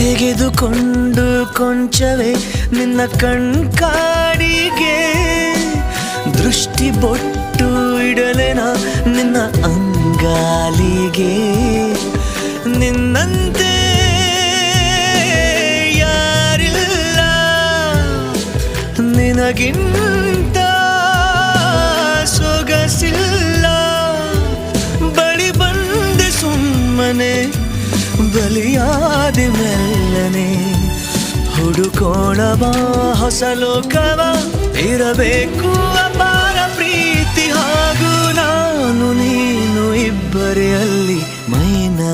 ತೆಗೆದುಕೊಂಡು ಕೊಂಚವೇ ನಿನ್ನ ಕಣ್ಕಾಡಿಗೆ ದೃಷ್ಟಿ ಬೊಟ್ಟು ಇಡಲೆನ ನಿನ್ನ ಅಂಗಾಲಿಗೆ ನಿನ್ನಂತೆ ಯಾರಿಲ್ಲ ನಿನಗಿಂತ ಸೊಗಸಿಲ್ಲ ಬಳಿ ಬಂದೆ ಸುಮ್ಮನೆ ಬಲಿಯಾದೆ ಮೆಲ್ಲನೆ ಹುಡುಕೋಣ ಬಾ ಹೊಸ ಲೋಕವ ಇರಬೇಕು ಅಪಾರ ಪ್ರೀತಿ ಹಾಗೂ ನಾನು ನೀನು ಇಬ್ಬರೇ ಅಲ್ಲಿ ಮೈನಾ